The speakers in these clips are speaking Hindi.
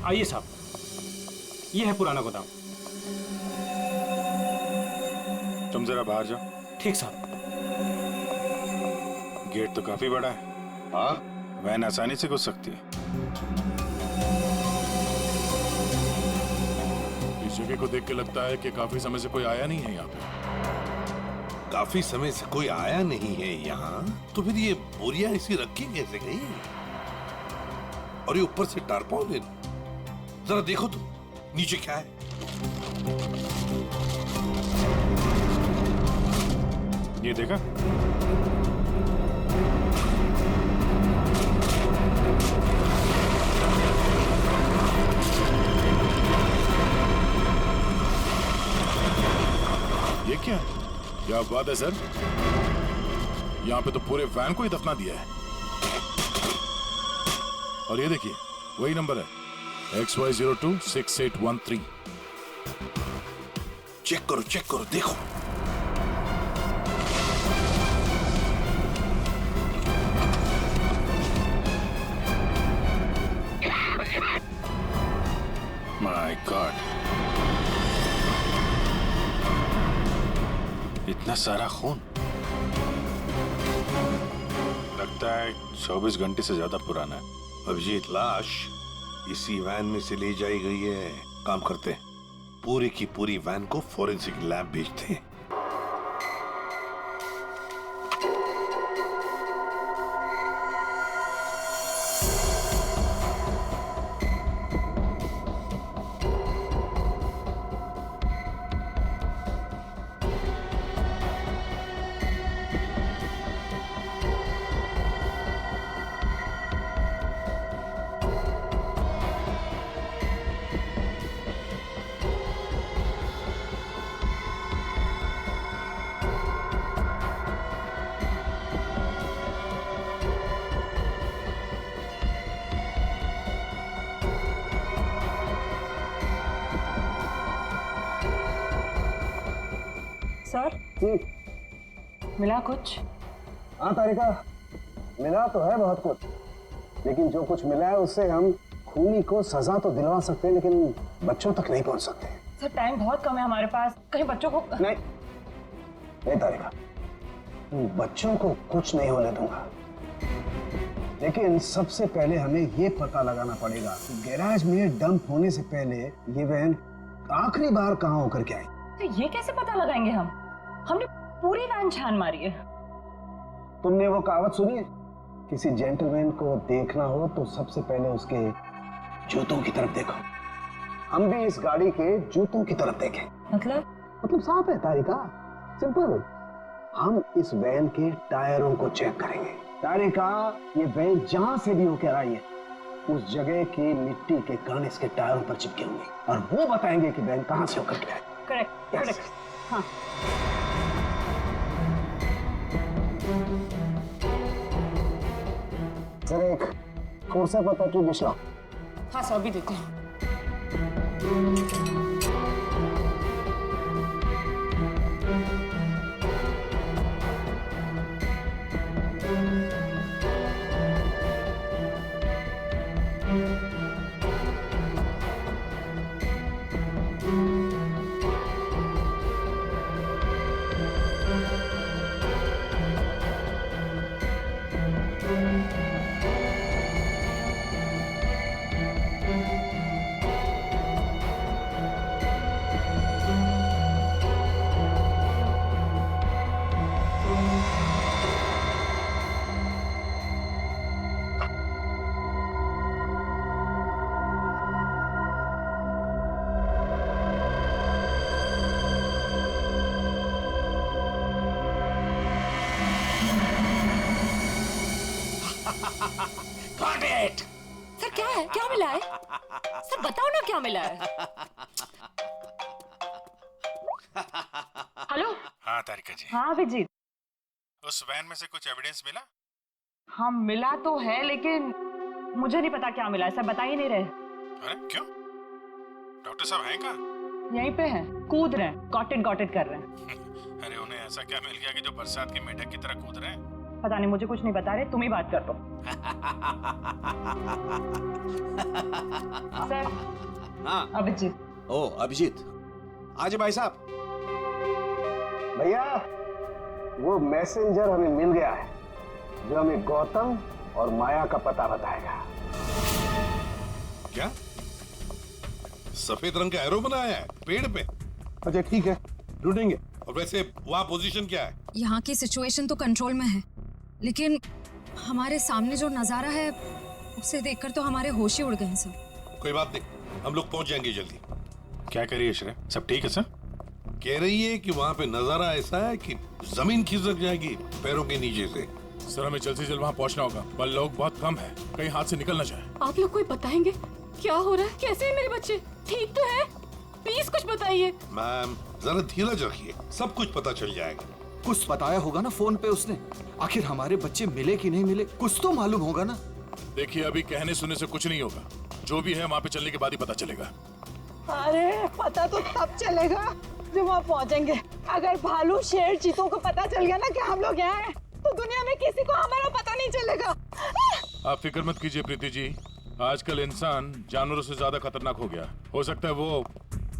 आइए साहब, ये है पुराना गोदाम। तुम जरा बाहर जाओ। ठीक साहब। गेट तो काफी बड़ा है। हाँ, वैन आसानी से घुस सकती है। इस जगह को देख के लगता है कि काफी समय से कोई आया नहीं है यहाँ पे। काफी समय से कोई आया नहीं है यहाँ, तो फिर ये बोरियां इसी रखी कैसे गई? और ये ऊपर से टारपॉलिन, जरा देखो तो नीचे क्या है। ये देखा? ये क्या है? क्या बात है सर, यहाँ पे तो पूरे वैन को ही दफना दिया है। और ये देखिए, वही नंबर है XY026813। चेक करो, देखो। माय गॉड, इतना सारा खून। लगता है 24 घंटे से ज्यादा पुराना है। अभिजीत, लाश इसी वैन में से ले जाई गई है। काम करते हैं, पूरी की पूरी वैन को फॉरेंसिक लैब भेजते हैं। सर, मिला कुछ? हाँ तारिका, मिला तो है बहुत कुछ, लेकिन जो कुछ मिला है उससे हम खूनी को सजा तो दिलवा सकते हैं, लेकिन बच्चों तक नहीं पहुंच सकते। सर, टाइम बहुत कम है हमारे पास, कहीं बच्चों को नहीं तारिका, बच्चों को कुछ नहीं होने दूंगा, लेकिन सबसे पहले हमें ये पता लगाना पड़ेगा कि गैराज में डंप होने से पहले ये वैन आखिरी बार कहाँ होकर के आई। तो ये कैसे पता लगाएंगे हम? हमने पूरी वैन छान मारी है। तुमने वो कहावत सुनी है, किसी जेंटलमैन को देखना हो तो सबसे पहले उसके जूतों की तरफ देखो। हम भी इस गाड़ी के जूतों की तरफ देखें। मतलब साफ है तारिका, सिंपल। हम इस वैन के टायरों को चेक करेंगे। तारिका, ये वैन जहां से भी होकर आई है उस जगह की मिट्टी के कण इसके टायरों पर चिपके होंगे और वो बताएंगे कि वैन कहां से होकर के आई। करेक्ट। हाँ। सर, एक कोर्सा पता की डिश लाओ। हाँ सर, अभी देते हैं। सर, क्या है? क्या मिला है? सर बताओ ना, क्या मिला है? हेलो। हाँ तारिका जी। हाँ अभिजीत। उस वैन में से कुछ एविडेंस मिला? हाँ मिला तो है, लेकिन मुझे नहीं पता क्या मिला है। सर बता ही नहीं रहे। अरे क्यों? डॉक्टर साहब हैं कहाँ? यहीं पे हैं, कूद रहे हैं, गॉट इट कर रहे हैं। अरे उन्हें ऐसा क्या मिल गया कि जो बरसात के मेढक की तरह कूद रहे हैं? पता नहीं, मुझे कुछ नहीं बता रहे, तुम ही बात कर दो। सर। हाँ। अभिजीत। ओ अभिजीत, आज भाई साहब। भैया वो मैसेंजर हमें मिल गया है जो हमें गौतम और माया का पता बताएगा। क्या सफेद रंग का एरो बनाया है पेड़ पे? अच्छा ठीक है, ढूंढेंगे। और वैसे वहां पोजीशन क्या है? यहाँ की सिचुएशन तो कंट्रोल में है, लेकिन हमारे सामने जो नजारा है उसे देखकर तो हमारे होश ही उड़ गए हैं सर। कोई बात नहीं, हम लोग पहुंच जाएंगे जल्दी। क्या करिए श्रेय, सब ठीक है सर? कह रही है कि वहां पे नजारा ऐसा है कि जमीन खिसक जाएगी पैरों के नीचे से। सर हमें जल्द से जल्द वहाँ पहुँचना होगा, पर लोग बहुत कम है, कहीं हाथ से निकल ना जाए। आप लोग कोई बताएंगे क्या हो रहा है? कैसे है मेरे बच्चे? ठीक तो है? प्लीज कुछ बताइए। मैम जरा धीरज रखिए, सब कुछ पता चल जाएगा। कुछ बताया होगा ना फोन पे उसने। आखिर हमारे बच्चे मिले कि नहीं मिले, कुछ तो मालूम होगा ना। देखिए अभी कहने सुनने से कुछ नहीं होगा, जो भी है वहाँ पे चलने के बाद ही पता चलेगा। अरे पता तो तब चलेगा जब वहाँ पहुँचेंगे। अगर भालू शेर चीतों को पता चल गया ना कि हम लोग यहाँ हैं, तो दुनिया में किसी को हमारा पता नहीं चलेगा। आप फिक्र मत कीजिए प्रीति जी, आजकल इंसान जानवरों से ज्यादा खतरनाक हो गया। हो सकता है वो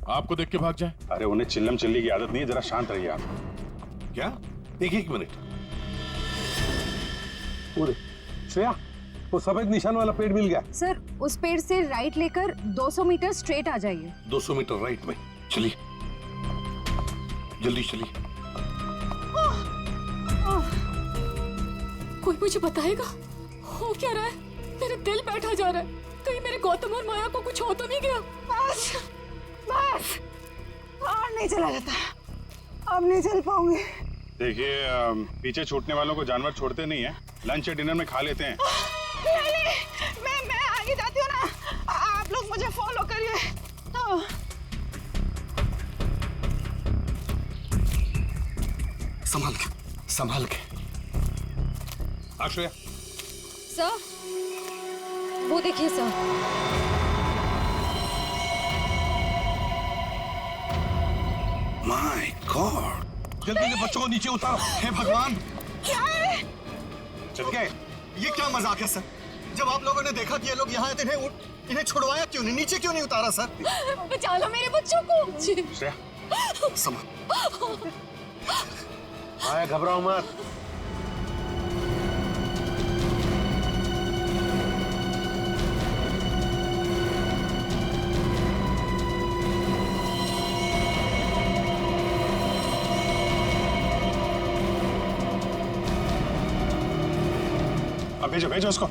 आपको देख के भाग जाए। अरे उन्हें चिल्लम चिल्ली की आदत नहीं है, जरा शांत रहिए आप। क्या? एक मिनट। श्रेया, वो सफेद निशान वाला पेड़ मिल गया। सर उस पेड़ से राइट लेकर 200 मीटर स्ट्रेट आ जाइए। 200 मीटर राइट में। चलिए जल्दी चलिए। कोई मुझे बताएगा हो क्या रहा है? मेरा दिल बैठा जा रहा है, कहीं मेरे गौतम और माया को कुछ हो तो नहीं गया? बस बस, और नहीं चला जाता, अब नहीं चल पाऊंगी। देखिए पीछे छूटने वालों को जानवर छोड़ते नहीं है, लंच या डिनर में खा लेते हैं। नहीं, मैं आगे जाती हूँ ना, आप लोग मुझे फॉलो करिए। संभाल के, संभाल के। आश्रया। सर वो देखिए सर। माय गॉड, जल्दी से बच्चों को नीचे उतारो। हे भगवान, क्या है? चल गए। ये क्या मजाक है सर? जब आप लोगों ने देखा कि ये लोग यहाँ आए थे, इन्हें छुड़वाया क्यों नहीं, नीचे क्यों नहीं उतारा सर? बचा लो मेरे बच्चों को। श्रेया, संभाल। माया घबराओ मत। अब भेजो भेजो उसको।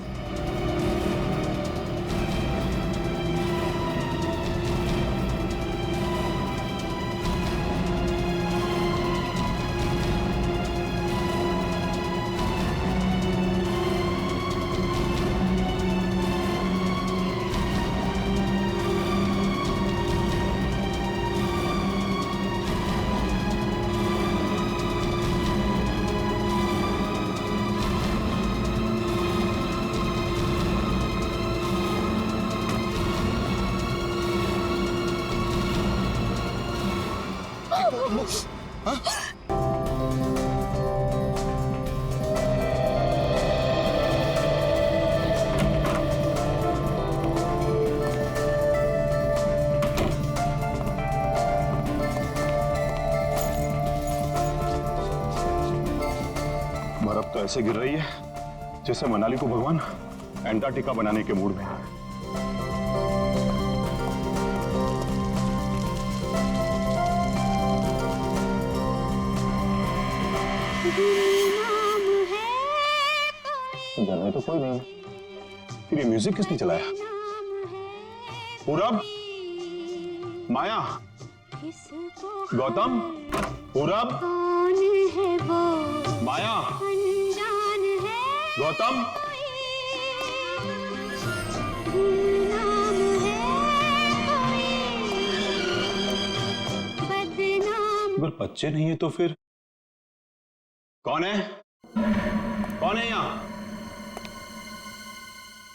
बर्फ तो ऐसे गिर रही है जैसे मनाली को भगवान एंटार्क्टिका बनाने के मूड में है। घर में तो कोई नहीं, फिर ये म्यूजिक किसने चलाया? पूरब, माया, गौतम, पूरब, माया, गौतम। अगर बच्चे नहीं है तो फिर कौन है? कौन है यहां?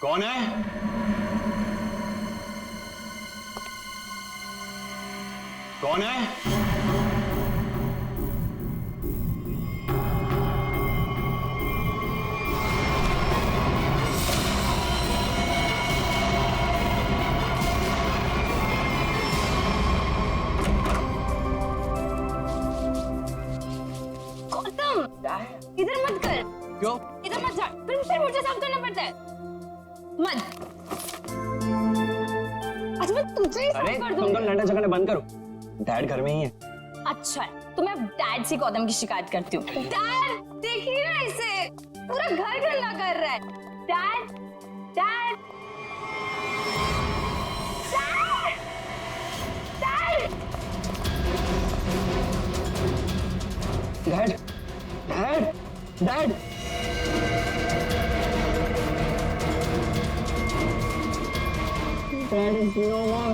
कौन है? कौन है? क्यों? इधर मत झाड़, फिर मुझे साफ करना पड़ता है। मत। अच्छा मैं तुझे ही साफ कर दूंगी। तुम लड़ना झगड़ना बंद करो, डैड घर में ही है। अच्छा है, तो मैं अब डैड से गौतम की शिकायत करती हूँ। डैड देखिए ना इसे, पूरा घर गंदा कर रहा है। Dad dad dad dad dad dad is no more.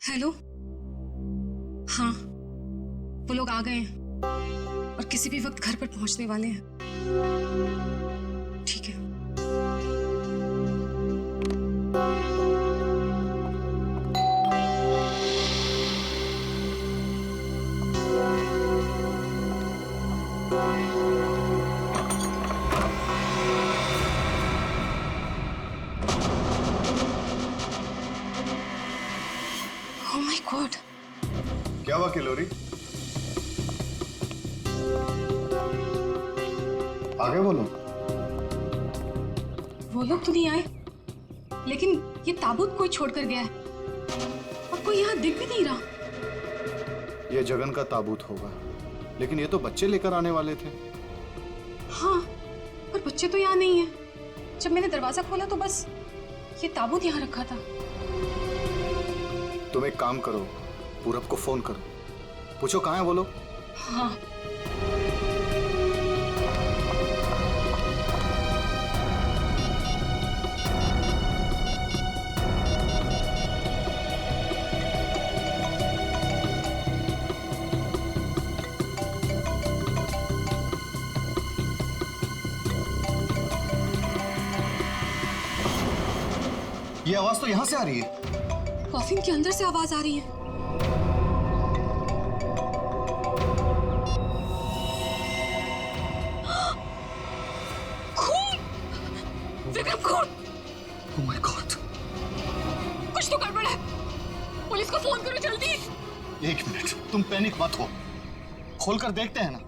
Hello, हाँ वो लोग आ गए हैं और किसी भी वक्त घर पर पहुंचने वाले हैं। ठीक है। Oh my God! क्या हुआ किलोरी? आगे बोलो। वो लोग तो नहीं आए, लेकिन ये ताबूत कोई छोड़कर गया है और कोई यहाँ दिख भी नहीं रहा। ये जगन का ताबूत होगा, लेकिन ये तो बच्चे लेकर आने वाले थे। हाँ, पर बच्चे तो यहाँ नहीं है। जब मैंने दरवाजा खोला तो बस ये ताबूत यहाँ रखा था। तुम एक काम करो, पूरब को फोन करो, पूछो कहाँ है वो लोग। हाँ। ये आवाज तो यहाँ से आ रही है। कॉफिन के अंदर से आवाज आ रही है। खून! विक्रम, खून! Oh my God! कुछ तो गड़बड़ है। पुलिस को फोन करो जल्दी। 1 मिनट, तुम पैनिक मत हो, खोलकर देखते हैं ना।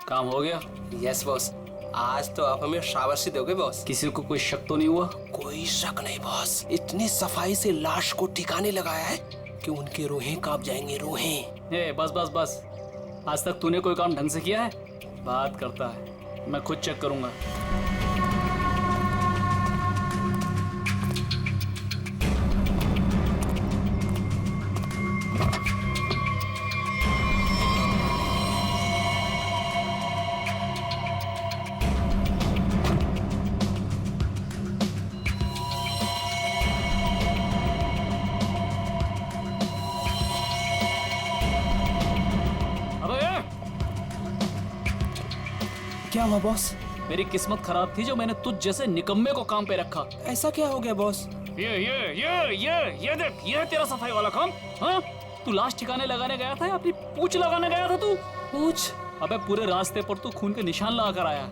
काम हो गया? यस बॉस, आज तो आप हमें शाबाशी दोगे बॉस। किसी को कोई शक तो नहीं हुआ? कोई शक नहीं बॉस, इतनी सफाई से लाश को ठिकाने लगाया है कि उनके रूहें कांप जाएंगे, रूहें। ए, बस बस बस, आज तक तूने कोई काम ढंग से किया है? बात करता है, मैं खुद चेक करूंगा। क्या हुआ बॉस? मेरी किस्मत खराब थी जो मैंने तुझ जैसे निकम्मे को काम पे रखा। ऐसा क्या हो गया बॉस? ये देख, ये है तेरा सफाई वाला काम। हाँ, तू लाश ठिकाने लगाने गया था या अपनी पूंछ लगाने गया था? तू पूंछ? अबे पूरे रास्ते पर तू खून के निशान लगा कर आया।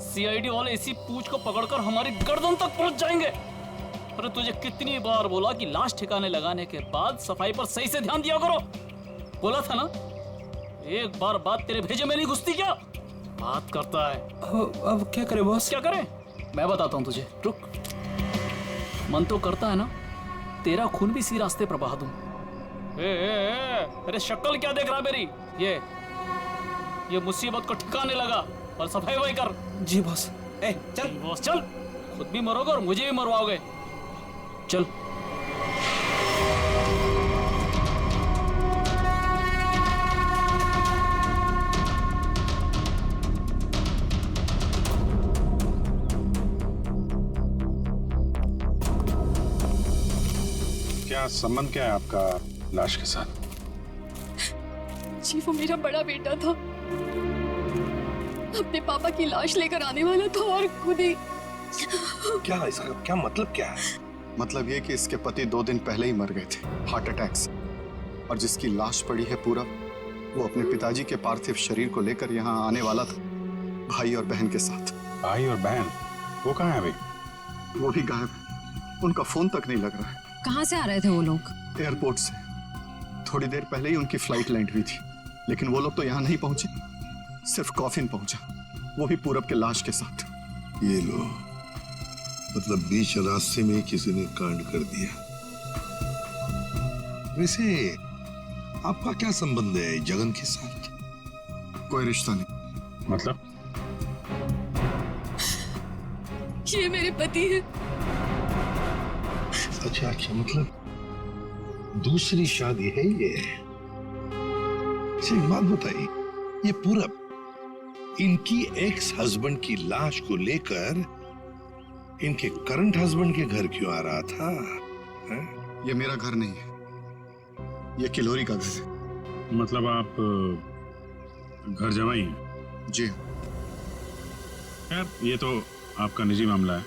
सीआईडी वाले इसी पूंछ को पकड़कर हमारी गर्दन तक पहुंच जाएंगे। अरे तुझे कितनी बार बोला कि लाश ठिकाने लगाने के बाद सफाई पर सही से ध्यान दिया करो। बोला था ना, एक बार बात तेरे भेजे में नहीं घुसती क्या? बात करता है। अब क्या करे बॉस? क्या करे? मैं बताता हूँ तुझे, रुक। मन तो करता है ना तेरा खून भी इसी रास्ते पर बहा दूं, अरे शक्ल क्या देख रहा मेरी? ये मुसीबत को ठिकाने लगा और सफाई वही कर। जी बॉस। चल बॉस चल, खुद भी मरोगे और मुझे भी मरवाओगे। चल। क्या संबंध क्या है आपका लाश के साथ? जी वो मेरा बड़ा बेटा था, अपने पापा की लाश लेकर आने वाला था और खुद ही। क्या इसका क्या मतलब क्या है? मतलब ये कि इसके पति 2 दिन पहले ही मर गए थे हार्ट अटैक से, और जिसकी लाश पड़ी है पूरा, वो अपने पिताजी के पार्थिव शरीर को लेकर यहाँ आने वाला था, भाई और बहन के साथ। भाई और बहन वो कहाँ है अभी? वो भी गायब है, उनका फोन तक नहीं लग रहा है। कहाँ से आ रहे थे वो लोग? एयरपोर्ट से। थोड़ी देर पहले ही उनकी फ्लाइट लैंड हुई थी, लेकिन वो लोग तो यहाँ नहीं पहुंचे, सिर्फ कॉफिन पहुंचा, वो भी पूरब के लाश के साथ। ये लो, मतलब बीच रास्ते में किसी ने कांड कर दिया। वैसे आपका क्या संबंध है जगन के साथ? कोई रिश्ता नहीं। मतलब? ये मेरे पति है। अच्छा अच्छा, मतलब दूसरी शादी है ये? अच्छा एक बात बताइए, ये पूरब इनकी एक्स हस्बैंड की लाश को लेकर इनके करंट हस्बैंड के घर क्यों आ रहा था? है? ये मेरा घर नहीं है, ये किलोरी का घर है। मतलब आप घर जमाई हैं? जी। खैर ये तो आपका निजी मामला है।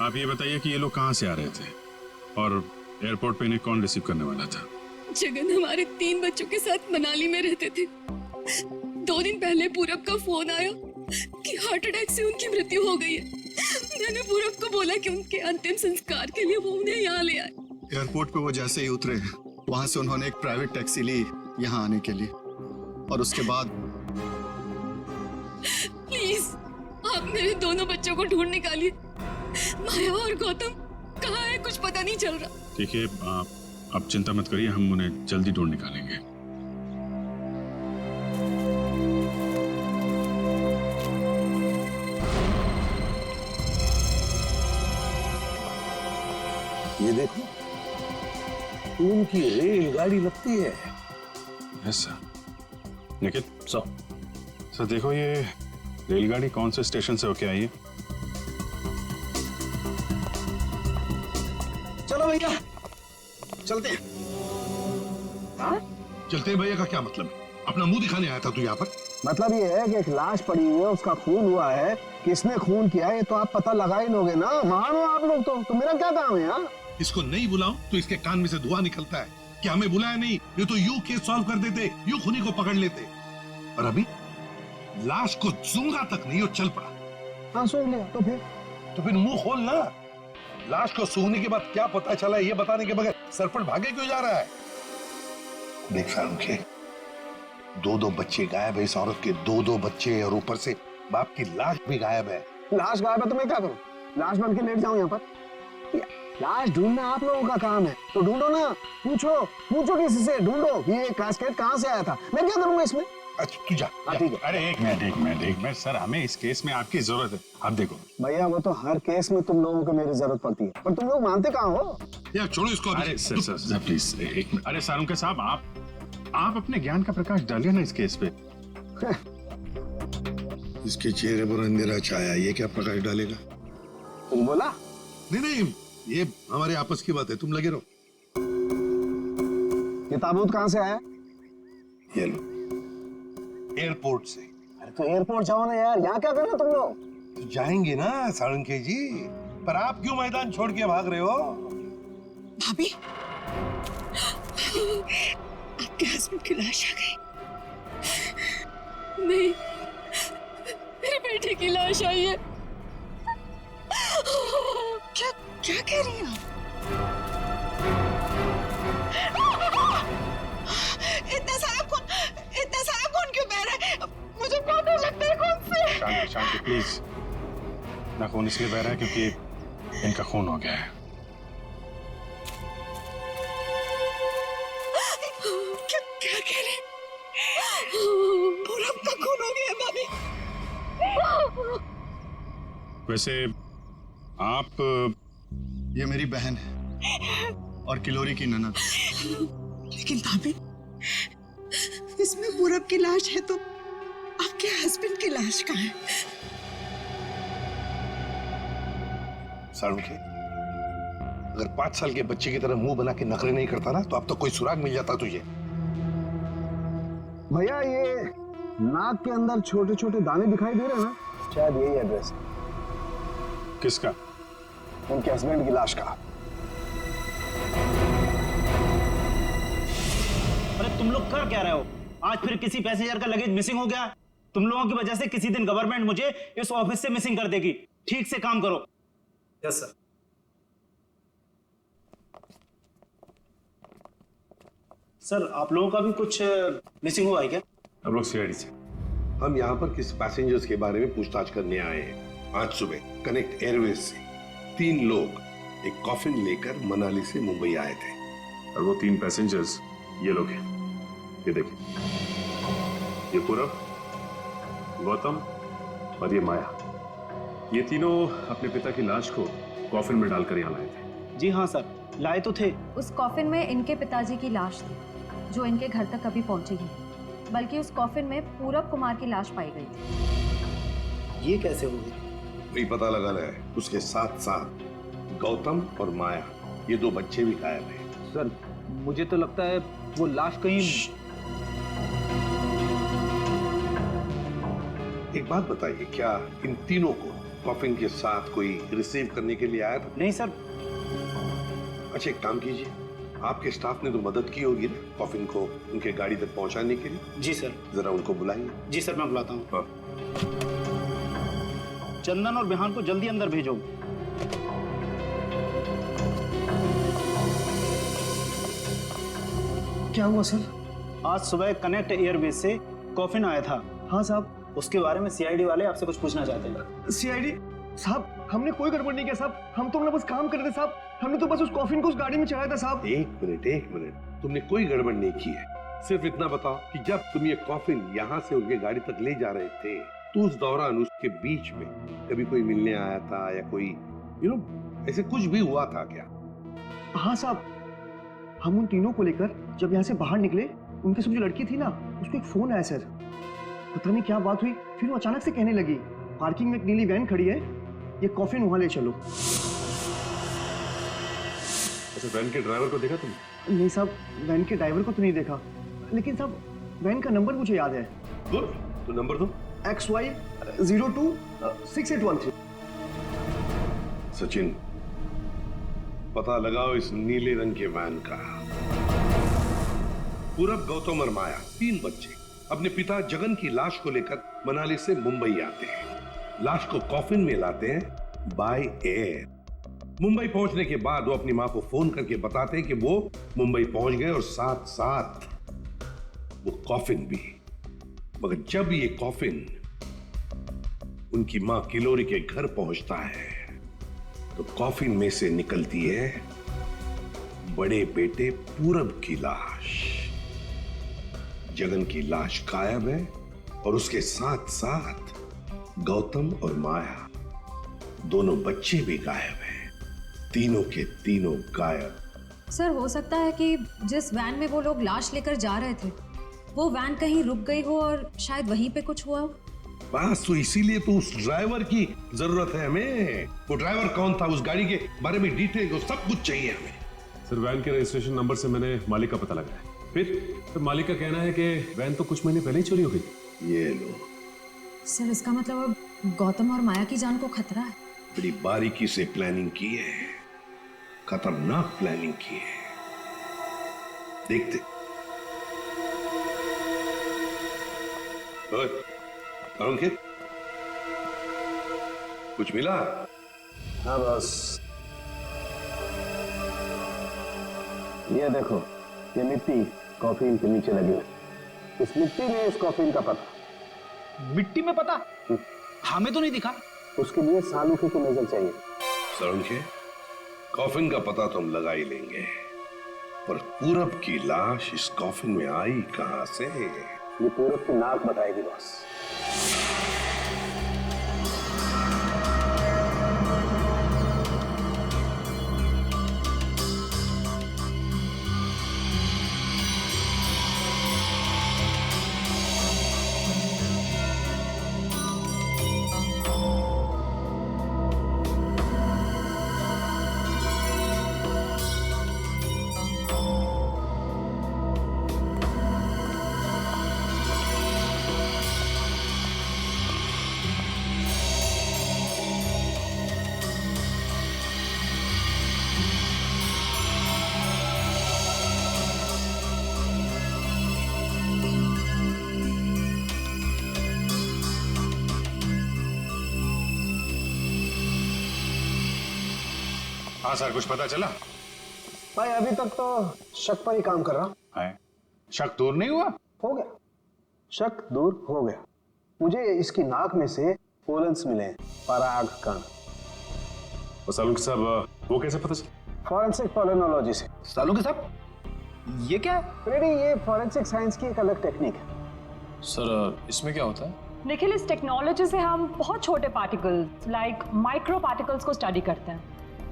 आप ये बताइए कि ये लोग कहाँ से आ रहे थे और एयरपोर्ट पे इन्हें कौन रिसीव करने वाला था? जगन हमारे 3 बच्चों के साथ मनाली में रहते थे। 2 दिन पहले पूरब का फोन आया कि हार्ट अटैक से उनकी मृत्यु हो गई है। मैंने पूरब को बोला कि उनके अंतिम संस्कार के लिए वो उन्हें यहाँ ले आए। एयरपोर्ट पे वो जैसे ही उतरे, वहां से उन्होंने एक प्राइवेट टैक्सी ली यहाँ आने के लिए, और उसके बाद प्लीज आप मेरे दोनों बच्चों को ढूंढ निकालिए। माया और गौतम कहाँ है, कुछ पता नहीं चल रहा। ठीक है, आप चिंता मत करिए, हम उन्हें जल्दी ढूंढ निकालेंगे। ये देखो, उनकी रेलगाड़ी लगती है। Yes sir. निखिल सर देखो, ये रेलगाड़ी कौन से स्टेशन से होके आई है? चलो भैया चलते हैं। चलते हैं भैया का क्या मतलब है? अपना मुंह दिखाने आया था तू यहाँ पर? मतलब ये है कि एक लाश पड़ी हुई है, उसका खून हुआ है, किसने खून किया है ये तो आप पता लगा ही लोगे ना। महान हो आप लोग तो मेरा क्या काम है यहाँ? इसको नहीं बुलाऊं तो इसके कान में से धुआं निकलता है कि हमें बुलाया नहीं, ये तो यूं केस सॉल्व कर देते, यूं खूनी को पकड़ लेते। और अभी लाश को सूंघा तक नहीं, वो चल पड़ा। हाँ सूंघ लिया तो फिर मुंह खोल ना। लाश को सूंघने के बाद क्या पता चला ये बताने के बगैर सरपट भागे क्यों जा रहा है? देख फारूक, 2 बच्चे गायब है इस औरत के, 2 बच्चे, और ऊपर से बाप की लाश भी गायब है। लाश गायब है तो मैं क्या करूं? लाश बन के लेट जाऊं यहाँ पर? लाश ढूंढना आप लोगों का काम है, तो ढूंढो ना। पूछो किसी से, ढूंढो ये कैस्केट कहाँ से आया था। मैं क्या करूंगा इसमें? अच्छा तू जा। ठीक है। अरे एक मिनट सर, हमें इस केस में आपकी जरूरत है। आप देखो भैया, वो तो हर केस में तुम लोगों को मेरी जरूरत पड़ती है, पर तुम लोग मानते कहाँ हो? यार छोड़ो इसको। अरे सर प्लीज एक मिनट। अरे सारुंके साहब, आप अपने ज्ञान का प्रकाश डालिए ना इस केस पे। इसके चेहरे पर अंधेरा छाया, ये क्या प्रकाश डालेगा? तुम बोला? नहीं, ये हमारे आपस की बात है, तुम लगे रहो। ये ताबूत कहाँ से आया? ये लो, एयरपोर्ट से। अरे तो एयरपोर्ट जाओ ना यार, यहाँ क्या कर रहे हो तुम लोग? तो जाएंगे ना साळुंखे जी, पर आप क्यों मैदान छोड़ के भाग रहे हो? भाभी, आपके हस्बैंड की लाश आ गई। नहीं, मेरे बेटे की लाश आई है। क्या कह रही हैं आप? इतना सारा खून क्यों बह रहा है? मुझे बहुत डर लगता है खून से। शांति प्लीज। ना खून इसलिए बह रहा है क्योंकि इनका खून हो गया है। वैसे आप ये मेरी बहन है और किलोरी की ननद। लेकिन भाभी, इसमें पूरब की लाश है तो आपके हस्बैंड की लाश कहाँ है? साळुंखे, अगर 5 साल के बच्चे की तरह मुंह बना के नखरे नहीं करता ना तो अब तो कोई सुराग मिल जाता तुझे। भैया, ये नाक के अंदर छोटे छोटे दाने दिखाई दे रहे हैं ना, शायद यही एड्रेस है। किसका? उनके हस्बैंड की लाश का। अरे तुम लोग कर क्या रहे हो? आज फिर किसी पैसेंजर का लगेज मिसिंग हो गया। तुम लोगों की वजह से किसी दिन गवर्नमेंट मुझे इस ऑफिस से मिसिंग कर देगी। ठीक से काम करो। Yes sir. सर, आप लोगों का भी कुछ मिसिंग हुआ है क्या? हम लोग सीआईडी से। हम यहाँ पर किसी पैसेंजर्स के बारे में पूछताछ करने आए हैं। आज सुबह कनेक्ट एयरवेज से 3 लोग एक कॉफिन लेकर मनाली से मुंबई आए थे। और वो 3 पैसेंजर्स ये लोग हैं। ये देखिए, ये पूरब, गौतम और ये माया। ये तीनों अपने पिता की लाश को कॉफिन में डालकर यहाँ लाए थे। जी हाँ सर, लाए तो थे। उस कॉफिन में इनके पिताजी की लाश थी जो इनके घर तक कभी पहुंची ही नहीं, बल्कि उस कॉफिन में पूरब कुमार की लाश पाई गई थी। ये कैसे हो गई? वही पता लगाना है। उसके साथ साथ गौतम और माया, ये 2 बच्चे भी गायब हैं। सर, मुझे तो लगता है वो लाश कहीं। एक बात बताइए, क्या इन तीनों को कॉफिन के साथ कोई रिसीव करने के लिए आया था? नहीं सर। अच्छा, एक काम कीजिए, आपके स्टाफ ने तो मदद की होगी ना कॉफिन को उनके गाड़ी तक पहुंचाने के लिए। जी सर। जरा उनको बुलाइए। जी सर, मैं बुलाता हूँ। हाँ। चंदन और बिहान को जल्दी अंदर भेजो। क्या हुआ सर? आज सुबह कनेक्ट एयरवेज से कॉफिन आया था। हाँ साहब। उसके बारे में सीआईडी वाले आपसे कुछ पूछना चाहते हैं। सीआईडी साहब, हमने कोई गड़बड़ नहीं किया साहब। हम तो बस काम कर रहे थे साहब। हमने तो बस उस कॉफिन को उस गाड़ी में चढ़ाया था साहब। एक मिनट, तुमने कोई गड़बड़ नहीं की है। सिर्फ इतना बताओ कि जब तुम ये कॉफिन यहाँ से उनके गाड़ी तक ले जा रहे थे तो उस दौरान उसके बीच में कभी कोई मिलने आया था या कोई ऐसे कुछ भी हुआ था क्या? हाँ साहब, हम उन तीनों को लेकर जब यहाँ से बाहर निकले, उनके साथ जो लड़की थी ना, उसको एक फोन आया सर। पता नहीं क्या बात हुई, फिर वो अचानक से कहने लगी, पार्किंग में एक नीली वैन खड़ी है, ये कॉफिन वहां ले चलो। अच्छा, वैन के ड्राइवर को देखा तुमने? नहीं साहब, वैन के ड्राइवर को तो नहीं देखा, लेकिन साहब वैन का नंबर मुझे याद है। गुड, तो नंबर दो। XY 02 6813। सचिन, पता लगाओ इस नीले रंग के वैन का। पूरब, गौतम और माया, 3 बच्चे अपने पिता जगन की लाश को लेकर मनाली से मुंबई आते हैं। लाश को कॉफिन में लाते हैं बाय एयर। मुंबई पहुंचने के बाद वो अपनी मां को फोन करके बताते हैं कि वो मुंबई पहुंच गए और साथ साथ वो कॉफिन भी। मगर जब ये कॉफिन उनकी मां किलोरी के घर पहुंचता है तो कॉफिन में से निकलती है बड़े बेटे पूरब की लाश। जगन की लाश गायब है और उसके साथ साथ गौतम और माया, दोनों बच्चे भी गायब हैं। तीनों के तीनों गायब। सर, हो सकता है कि जिस वैन में वो लोग लाश लेकर जा रहे थे, वो वैन कहीं रुक गई हो और शायद वहीं पे कुछ हुआ हो। बस तो इसीलिए तो उस ड्राइवर की जरूरत है हमें। वो ड्राइवर कौन था, उस गाड़ी के बारे में डिटेल, वो सब कुछ चाहिए हमें। सर, वैन के रजिस्ट्रेशन नंबर से मैंने मालिक का पता लगाया। फिर मालिक का कहना है कि वैन तो कुछ महीने पहले ही चोरी हो गई। ये लो सर, इसका मतलब अब गौतम और माया की जान को खतरा है। बड़ी बारीकी से प्लानिंग की है, खतरनाक प्लानिंग की है। देखते। अंकित, कुछ मिला? हाँ बस, ये देखो, ये मिट्टी कॉफिन के नीचे लगी है। इस मिट्टी में इस कॉफिन का पता। मिट्टी में पता? हमें तो नहीं दिखा। उसके लिए सालूखे की नजर चाहिए। सालूखे, कॉफिन का पता तो हम लगा ही लेंगे, पर पूरब की लाश इस कॉफिन में आई कहां से? ये पूरब की नाक बताएगी बॉस। हाँ सर, कुछ पता चला? भाई अभी तक तो शक पर ही काम कर रहा हूँ। है शक दूर नहीं हुआ? हो गया, शक दूर हो गया। मुझे इसकी नाक में से पोलन्स मिले, पराग कण। सालुंके साहब, वो कैसे पता चला? फॉरेंसिक पोलिनोलॉजी से। सालुंके साहब, ये क्या है? फ्रेडी, ये फॉरेंसिक साइंस की एक अलग टेक्निक है। सर इसमें क्या होता है? निखिल, इस टेक्नोलॉजी से हम बहुत छोटे पार्टिकल्स लाइक माइक्रो पार्टिकल्स को स्टडी करते हैं,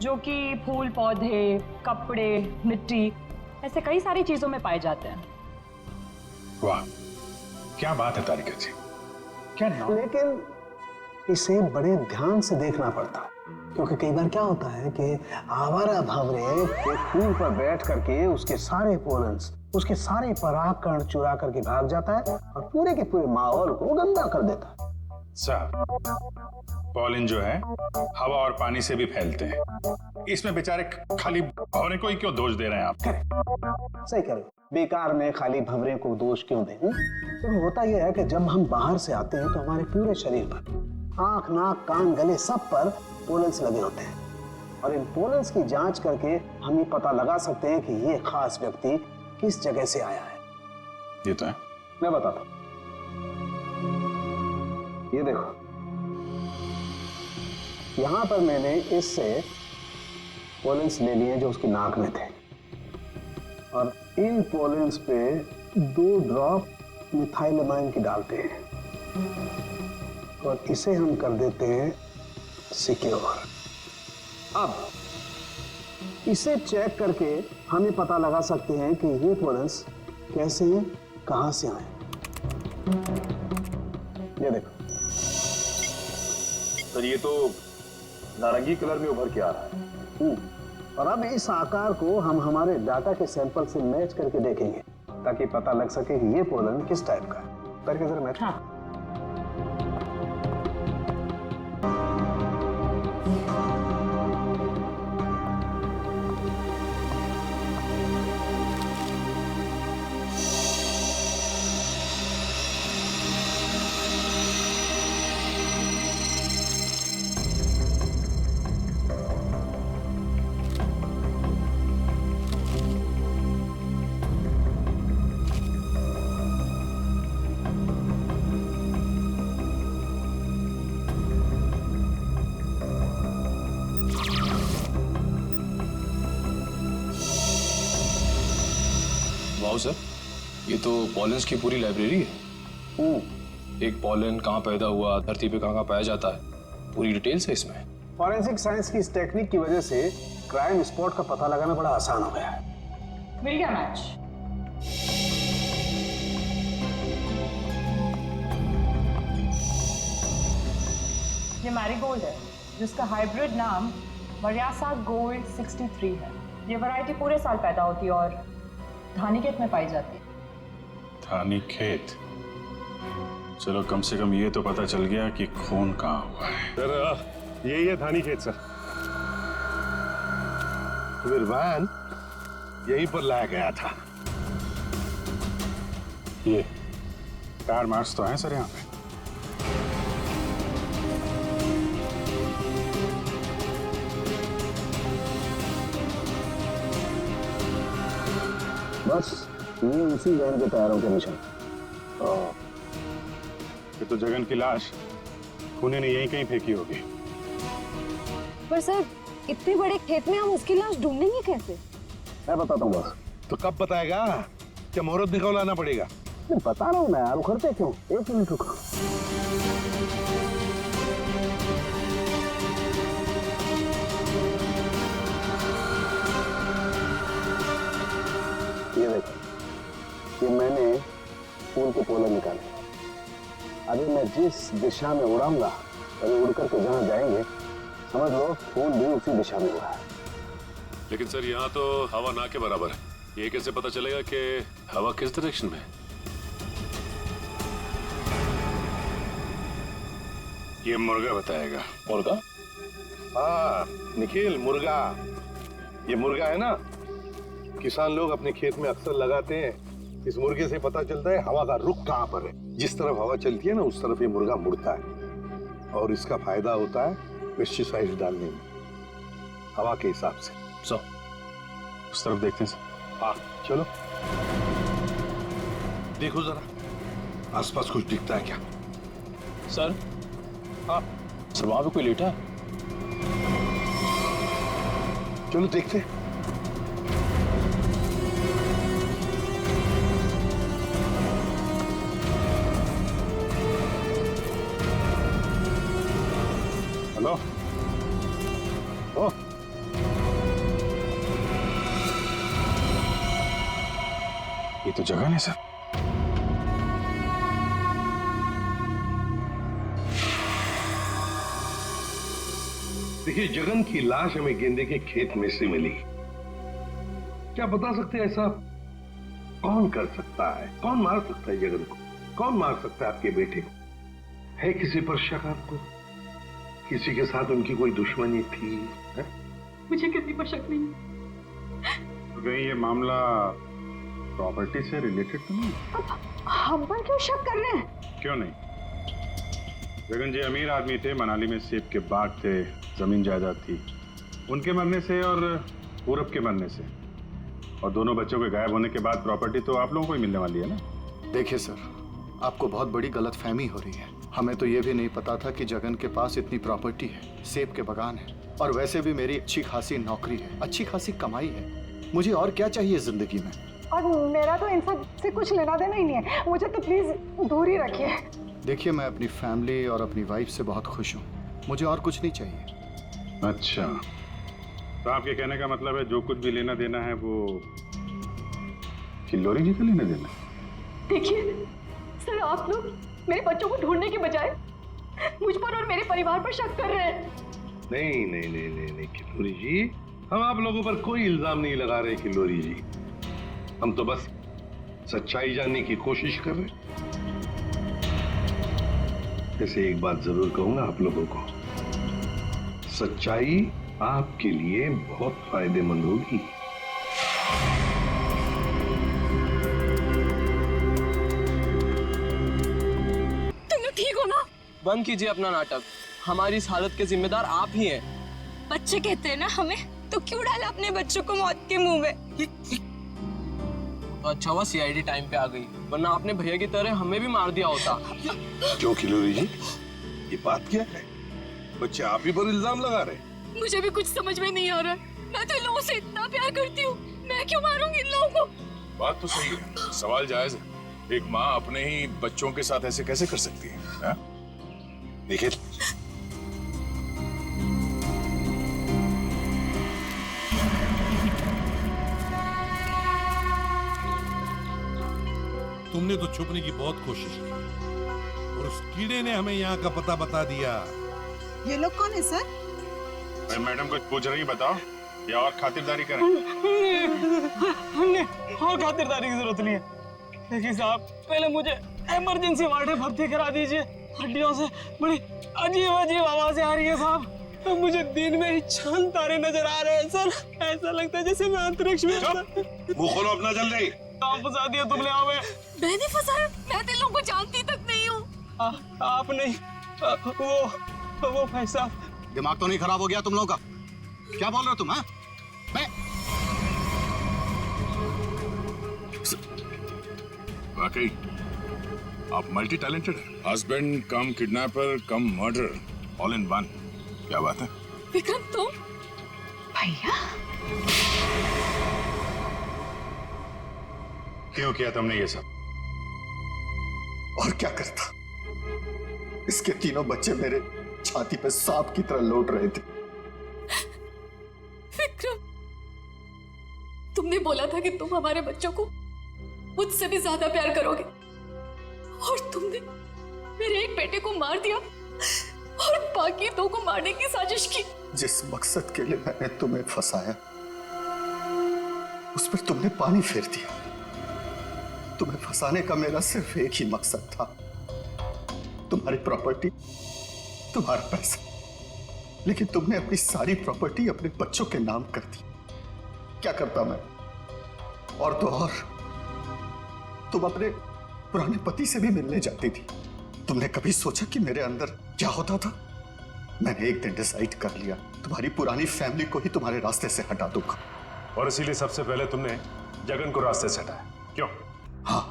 जो कि फूल, पौधे, कपड़े, मिट्टी, ऐसे कई सारी चीजों में पाए जाते हैं। वाह, क्या बात है तारिका जी, क्या नाम? लेकिन इसे बड़े ध्यान से देखना पड़ता है, क्योंकि कई बार क्या होता है कि आवारा भंवरे एक फूल पर बैठ करके उसके सारे पोलन्स, उसके सारे पराग कण चुरा करके भाग जाता है और पूरे के पूरे माहौल को गंदा कर देता है। सर, पॉलिन जो है हवा और पानी से भी फैलते हैं, इसमें बेचारे खाली भंवरे को ही क्यों दोष दे रहे हैं आप? सही कह रहे हो, बेकार में खाली भंवरे को दोष क्यों दें? तो होता यह है कि जब हम बाहर से आते हैं तो हमारे पूरे शरीर पर, आंख, नाक, कान, गले, सब पर पोलन्स लगे होते हैं, और इन पोलन्स की जांच करके हम ये पता लगा सकते हैं कि ये खास व्यक्ति किस जगह से आया है। ये तो है। मैं बताता हूं, ये देखो, यहां पर मैंने इससे पोलन्स ले लिए जो उसकी नाक में थे, और इन पोलन्स पे 2 ड्रॉप मिथाइलमाइन की डालते हैं और इसे हम कर देते हैं सिक्योर। अब इसे चेक करके हम ये पता लगा सकते हैं कि ये पोलन्स कैसे हैं, कहां से आए। ये देखो सर, ये तो नारंगी कलर में उभर के आ रहा है। और अब इस आकार को हम हमारे डाटा के सैंपल से मैच करके देखेंगे, ताकि पता लग सके कि ये पोलन किस टाइप का है। करके जरा मैच। हाँ। वाओ सर, ये तो पॉलेंस की पूरी लाइब्रेरी है। एक पॉलन कहाँ पैदा हुआ, धरती पे कहाँ पाया जाता है, पूरी डिटेल्स है इसमें। फॉरेंसिक साइंस की इस टेक्निक की वजह से क्राइम स्पॉट का पता लगाना बड़ा आसान हो गया है। मिल गया मैच। ये मैरीगोल्ड है, जिसका हाइब्रिड नाम वरियासा गोल्ड 63 है। ये वैरायटी पूरे साल पैदा होती है और धानीखेत में पाई जाती है। धानीखेत? चलो, कम से कम ये तो पता चल गया कि खून कहाँ हुआ है। सर, यही है धानीखेत सर। विरवान यहीं पर लाया गया था। ये टायर मार्क्स तो हैं सर यहाँ पे। बस ये उसी वैन के टायरों के निशान। ये तो जगन की लाश खूने ने यहीं कहीं फेंकी होगी। पर सर, इतने बड़े खेत में हम उसकी लाश ढूंढेंगे कैसे? मैं बताता हूँ बस। तो कब बताएगा? क्या मुहूर्त निकलवाना पड़ेगा? बता रहा हूँ मैं यार, उखड़ते क्यों? 1 मिनट रुको। ये देखो, ये मैंने फूल के पोले निकाले। अभी मैं जिस दिशा में उड़ाऊंगा, अभी उड़ करके जहां जाएंगे, समझ लो फूल भी उसी दिशा में उड़ा है। लेकिन सर, यहाँ तो हवा ना के बराबर है। ये कैसे पता चलेगा कि हवा किस डायरेक्शन में है? ये मुर्गा बताएगा। मुर्गा? हाँ निखिल, मुर्गा। ये मुर्गा है ना, किसान लोग अपने खेत में अक्सर लगाते हैं। इस मुर्गे से पता चलता है हवा का रुख कहाँ पर है। जिस तरफ हवा चलती है ना, उस तरफ ये मुर्गा मुड़ता है, और इसका फायदा होता है पेस्टिसाइड डालने में। हवा के हिसाब से। सो उस तरफ देखते हैं सर। हाँ चलो। देखो जरा आसपास कुछ दिखता है क्या? सर, हाँ सर, वहां पे कोई लेटा है। चलो देखते हैं। हेलो। ओ ये तो जगह नहीं सर। देखिए, जगन की लाश हमें गेंदे के खेत में से मिली। क्या बता सकते हैं ऐसा कौन कर सकता है? कौन मार सकता है जगन को? कौन मार सकता है आपके बेटे को? है किसी पर शक आपको? किसी के साथ उनकी कोई दुश्मनी थी? है? मुझे किसी पर शक नहीं। तो कहीं ये मामला प्रॉपर्टी से रिलेटेड तो नहीं? हम पर क्यों शक कर रहे हैं? क्यों नहीं? जगन जी अमीर आदमी थे, मनाली में सेब के बाग थे, जमीन जायदाद थी। उनके मरने से और पूरब के मरने से और दोनों बच्चों के गायब होने के बाद प्रॉपर्टी तो आप लोगों को ही मिलने वाली है ना। देखिए सर, आपको बहुत बड़ी गलतफहमी हो रही है। हमें तो ये भी नहीं पता था कि जगन के पास इतनी प्रॉपर्टी है, सेब के बगान है, और वैसे भी मेरी अच्छी खासी नौकरी है, अच्छी खासी कमाई है। मुझे और क्या चाहिए जिंदगी में? और मेरा तो इन सब से कुछ लेना देना ही नहीं है। मुझे तो प्लीज दूर ही रखिए। देखिए, मैं अपनी फैमिली और अपनी वाइफ से बहुत खुश हूँ। मुझे और कुछ नहीं चाहिए। अच्छा, तो आपके कहने का मतलब है जो कुछ भी लेना देना है वो किल्लोरी जी का लेना देना? देखिए सर, आप लोग मेरे बच्चों को ढूंढने के बजाय मुझ पर और मेरे परिवार पर शक कर रहे हैं। नहीं नहीं नहीं नहीं नहीं किल्लोरी जी, हम आप लोगों पर कोई इल्जाम नहीं लगा रहे किल्लोरी जी। हम तो बस सच्चाई जानने की कोशिश कर रहे हैं। जैसे एक बात जरूर कहूंगा आप लोगों को, सच्चाई आपके लिए बहुत फायदेमंद होगी। तुम लोग ठीक हो ना? बंद कीजिए अपना नाटक। हमारी इस हालत के जिम्मेदार आप ही हैं। बच्चे कहते हैं ना हमें, तो क्यों डाला अपने बच्चों को मौत के मुंह में? तो अच्छा हुआ सीआईडी टाइम पे आ गई, वरना आपने भैया की तरह हमें भी मार दिया होता। क्यों किल्लोरी जी, ये बात क्या है? बच्चे आप ही पर इल्जाम लगा रहे? मुझे भी कुछ समझ में नहीं आ रहा है। मैं तो इन लोगों से इतना प्यार करती हूँ, मैं क्यों मारूंगी इन लोगों को? बात तो सही है, सवाल जायज है। एक माँ अपने ही बच्चों के साथ ऐसे कैसे कर सकती है? देखिए, तुमने तो छुपने की बहुत कोशिश की और उस कीड़े ने हमें यहाँ का पता बता दिया। ये लोग कौन है सर? भाई मैडम कुछ पूछ रही, बताओ या और खातिरदारी करें? हमने और खातिरदारी की जरूरत नहीं है। देखिए साहब, पहले मुझे इमरजेंसी वार्ड में भर्ती करा दीजिए। हड्डियों से बड़ी अजीब अजीब आवाजें आ रही है साहब। तो मुझे दिन में ही चांद तारे नजर आ रहे हैं सर। ऐसा लगता है जैसे मैं अंतरिक्ष में। मुंह खोलो अपना जल्दी। फंसा दिया तुमने हमें। मैंने फंसाया? मैं तो इन लोगों को जानती तक नहीं हूँ। आप नहीं, वो भाई साहब। दिमाग तो नहीं खराब हो गया तुम लोगों का? क्या बोल रहे हो तुम? हाँ, वाकई आप मल्टी टैलेंटेड हैं। Husband come kidnapper come murder, all in one. क्या बात है? विक्रम तुम? भैया क्यों किया तुमने ये सब? और क्या करता? इसके तीनों बच्चे मेरे छाती पे सांप की तरह लौट रहे थे। विक्रम, तुमने बोला था कि तुम हमारे बच्चों को मुझसे भी ज्यादा प्यार करोगे, और तुमने मेरे एक बेटे को मार दिया और बाकी दो को मारने की साजिश की। जिस मकसद के लिए मैंने तुम्हें फंसाया, उस पर तुमने पानी फेर दिया। तुम्हें फंसाने का मेरा सिर्फ एक ही मकसद था, तुम्हारी प्रॉपर्टी, तुम्हारा पैसा। लेकिन तुमने अपनी सारी प्रॉपर्टी अपने बच्चों के नाम कर दी। क्या करता मैं? और तो और तुम अपने पुराने पति से भी मिलने जाती थी। तुमने कभी सोचा कि मेरे अंदर क्या होता था? मैंने एक दिन डिसाइड कर लिया, तुम्हारी पुरानी फैमिली को ही तुम्हारे रास्ते से हटा दूंगा। और इसीलिए सबसे पहले तुमने जगन को रास्ते से हटाया, क्यों? हाँ,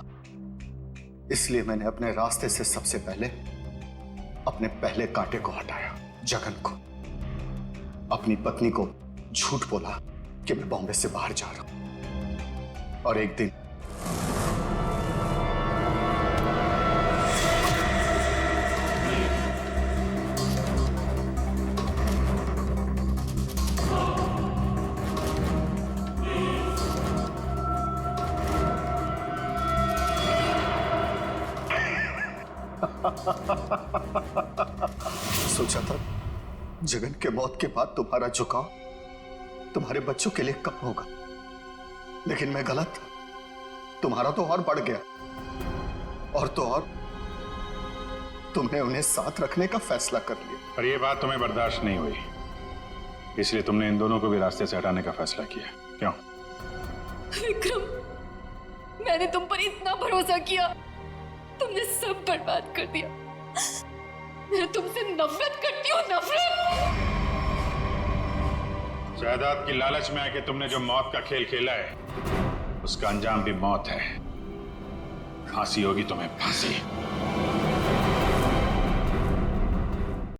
इसलिए मैंने अपने रास्ते से सबसे पहले अपने पहले कांटे को हटाया, जगन को। अपनी पत्नी को झूठ बोला कि मैं बॉम्बे से बाहर जा रहा हूं, और एक दिन सोचा था जगन के मौत के बाद तुम्हारा झुकाव तुम्हारे बच्चों के लिए कब होगा, लेकिन मैं गलत था। तुम्हारा तो और बढ़ गया, और तो और तुमने उन्हें साथ रखने का फैसला कर लिया। पर यह बात तुम्हें बर्दाश्त नहीं हुई, इसलिए तुमने इन दोनों को भी रास्ते से हटाने का फैसला किया, क्यों? विक्रम, मैंने तुम पर इतना भरोसा किया, तुमने सब बर्बाद कर दिया। मैं तुमसे नफरत करती हूँ, नफरत। जायदाद की लालच में आके तुमने जो मौत का खेल खेला है, उसका अंजाम भी मौत है। फांसी होगी तुम्हें, फांसी।